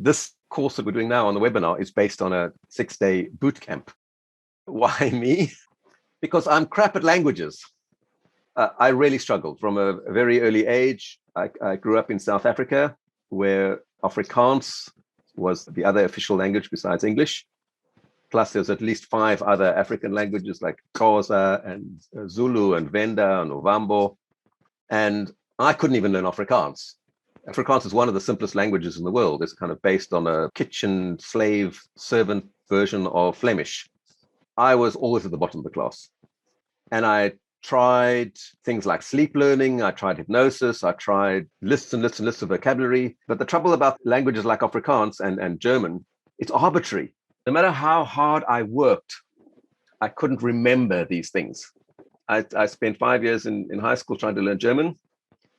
this course that we're doing now on the webinar is based on a 6-day boot camp. Why me? Because I'm crap at languages. I really struggled from a very early age. I grew up in South Africa, where Afrikaans was the other official language besides English. Plus, there's at least 5 other African languages like Xhosa and Zulu and Venda and Ovambo. And I couldn't even learn Afrikaans. Afrikaans is one of the simplest languages in the world. It's kind of based on a kitchen slave servant version of Flemish. I was always at the bottom of the class. And I tried things like sleep learning. I tried hypnosis. I tried lists and lists and lists of vocabulary. But the trouble about languages like Afrikaans and German, it's arbitrary. No matter how hard I worked, I couldn't remember these things. I spent 5 years in high school trying to learn German.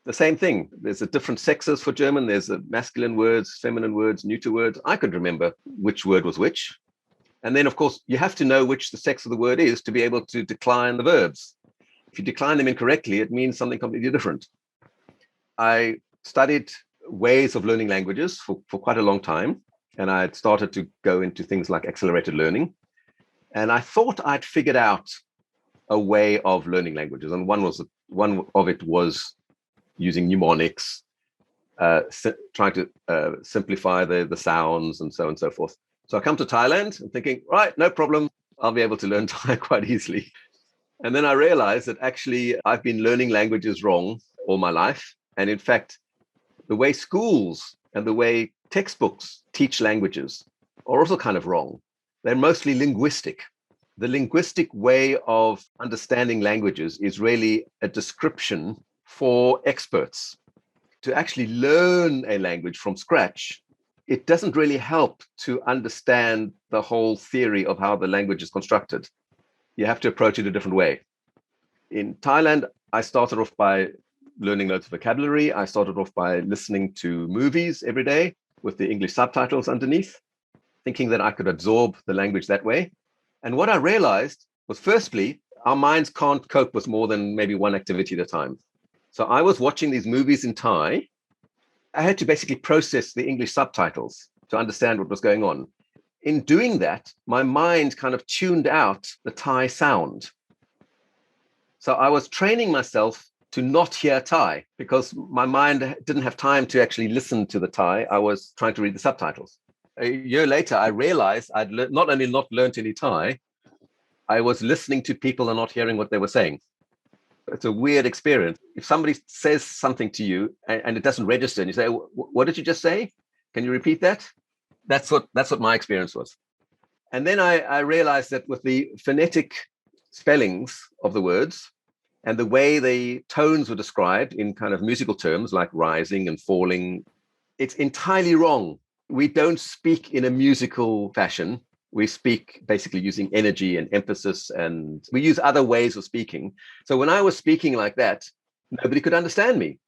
The same thing. There's a different sexes for German. There's a masculine words, feminine words, neuter words. I could remember which word was which. And then, of course, you have to know which the sex of the word is to be able to decline the verbs. If you decline them incorrectly, it means something completely different. I studied ways of learning languages for quite a long time. And I had started to go into things like accelerated learning. And I thought I'd figured out a way of learning languages. And one of it was using mnemonics, trying to simplify the sounds and so on and so forth. So I come to Thailand and thinking, right, no problem. I'll be able to learn Thai quite easily. And then I realized that actually I've been learning languages wrong all my life. And in fact, the way schools and the way textbooks teach languages are also kind of wrong. They're mostly linguistic. The linguistic way of understanding languages is really a description for experts. To actually learn a language from scratch, it doesn't really help to understand the whole theory of how the language is constructed. You have to approach it a different way. In Thailand, I started off by learning loads of vocabulary. I started off by listening to movies every day with the English subtitles underneath, thinking that I could absorb the language that way. And what I realized was, firstly, our minds can't cope with more than maybe one activity at a time. So I was watching these movies in Thai. I had to basically process the English subtitles to understand what was going on. In doing that, my mind kind of tuned out the Thai sound. So I was training myself to not hear Thai because my mind didn't have time to actually listen to the Thai. I was trying to read the subtitles. A year later, I realized I'd not only not learned any Thai, I was listening to people and not hearing what they were saying. It's a weird experience. If somebody says something to you and it doesn't register, and you say, "What did you just say? Can you repeat that?" That's what my experience was. And then I realized that with the phonetic spellings of the words and the way the tones were described in kind of musical terms like rising and falling, it's entirely wrong. We don't speak in a musical fashion. We speak basically using energy and emphasis, and we use other ways of speaking. So when I was speaking like that, nobody could understand me.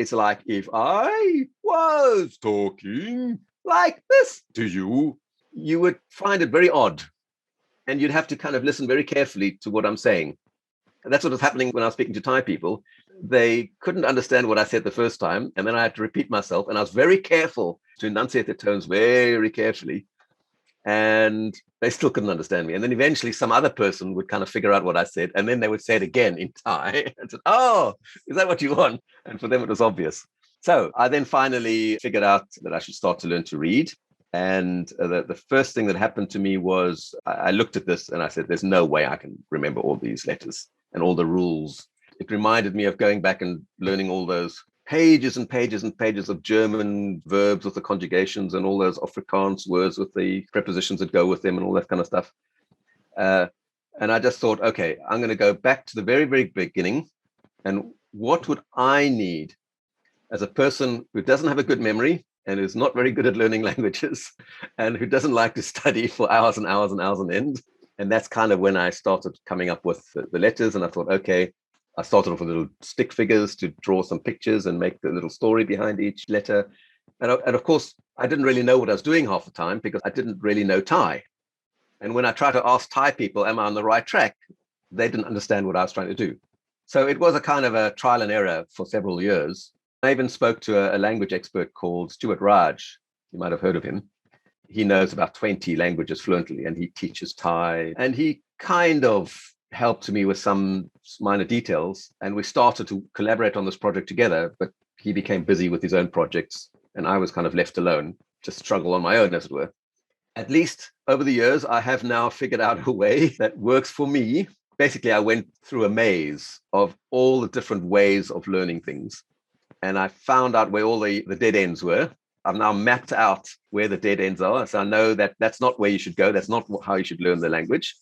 It's like if I was talking like this to you, you would find it very odd. And you'd have to kind of listen very carefully to what I'm saying. And that's what was happening when I was speaking to Thai people. They couldn't understand what I said the first time. And then I had to repeat myself. And I was very careful to enunciate the tones very carefully. And they still couldn't understand me. And then eventually some other person would kind of figure out what I said. And then they would say it again in Thai. And said, "Oh, is that what you want?" And for them, it was obvious. So I then finally figured out that I should start to learn to read. And the first thing that happened to me was I looked at this and I said, there's no way I can remember all these letters and all the rules. It reminded me of going back and learning all those pages and pages and pages of German verbs with the conjugations and all those Afrikaans words with the prepositions that go with them and all that kind of stuff. And I just thought, okay, I'm going to go back to the very, very beginning. And what would I need as a person who doesn't have a good memory and is not very good at learning languages and who doesn't like to study for hours and hours and hours on end? And that's kind of when I started coming up with the letters. And I thought, okay, I started off with little stick figures to draw some pictures and make the little story behind each letter. And of course, I didn't really know what I was doing half the time because I didn't really know Thai. And when I tried to ask Thai people, am I on the right track? They didn't understand what I was trying to do. So it was a kind of a trial and error for several years. I even spoke to a language expert called Stuart Raj. You might have heard of him. He knows about 20 languages fluently, and he teaches Thai. And he kind of helped me with some minor details. And we started to collaborate on this project together, but he became busy with his own projects. And I was kind of left alone to struggle on my own, as it were. At least over the years, I have now figured out a way that works for me. Basically, I went through a maze of all the different ways of learning things. And I found out where all the dead ends were. I've now mapped out where the dead ends are. So I know that that's not where you should go. That's not how you should learn the language.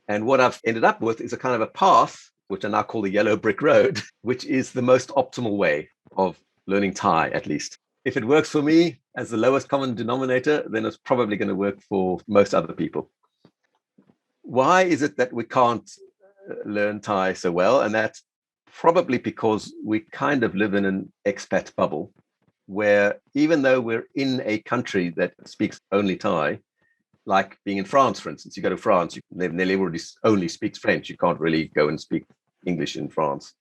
And what I've ended up with is a kind of a path, which I now call the yellow brick road, which is the most optimal way of learning Thai, at least. If it works for me as the lowest common denominator, then it's probably going to work for most other people. Why is it that we can't learn Thai so well? And that's probably because we kind of live in an expat bubble, where even though we're in a country that speaks only Thai, like being in France, for instance, you go to France, nearly everybody only speaks French. You can't really go and speak English in France.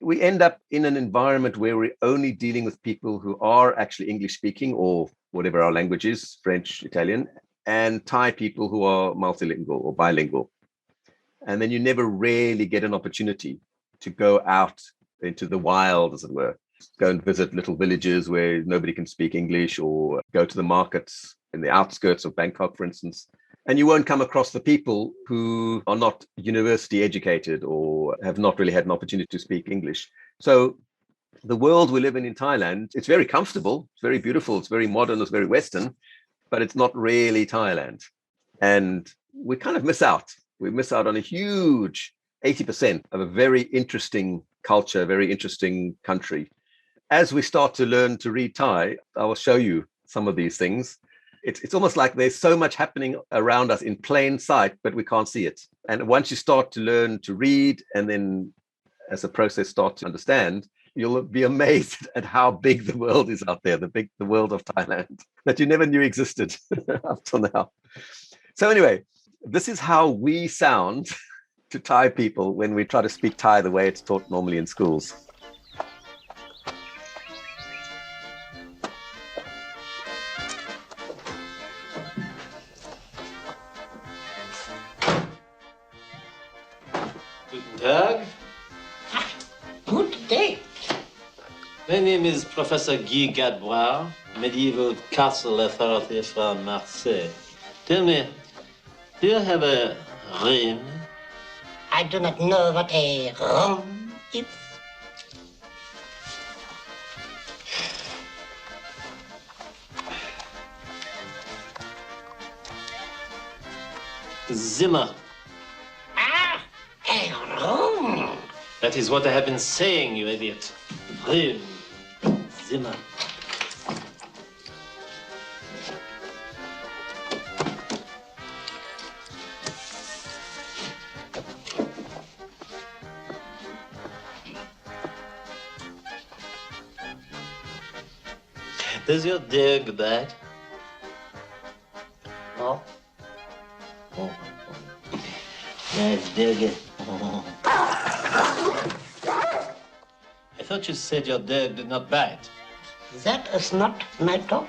We end up in an environment where we're only dealing with people who are actually English speaking, or whatever our language is, French, Italian, and Thai people who are multilingual or bilingual. And then you never really get an opportunity to go out into the wild, as it were, go and visit little villages where nobody can speak English, or go to the markets in the outskirts of Bangkok, for instance. And you won't come across the people who are not university educated or have not really had an opportunity to speak English. So the world we live in Thailand, it's very comfortable, it's very beautiful, it's very modern, it's very Western, but it's not really Thailand. And we kind of miss out. We miss out on a huge 80% of a very interesting culture, very interesting country. As we start to learn to read Thai, I will show you some of these things. It's almost like there's so much happening around us in plain sight, but we can't see it. And once you start to learn to read, and then as a process start to understand, you'll be amazed at how big the world is out there, the world of Thailand that you never knew existed up till now. So anyway, this is how we sound to Thai people when we try to speak Thai the way it's taught normally in schools. Guten Tag. Good day. My name is Professor Guy Gadbois, medieval castle authority from Marseille. Tell me, do you have a room? I do not know what a room is. Zimmer. Ah, a room. That is what I have been saying, you idiot. Room. Zimmer. Does your dog bite? No. Oh. Nice dog. I thought you said your dog did not bite. That is not my dog.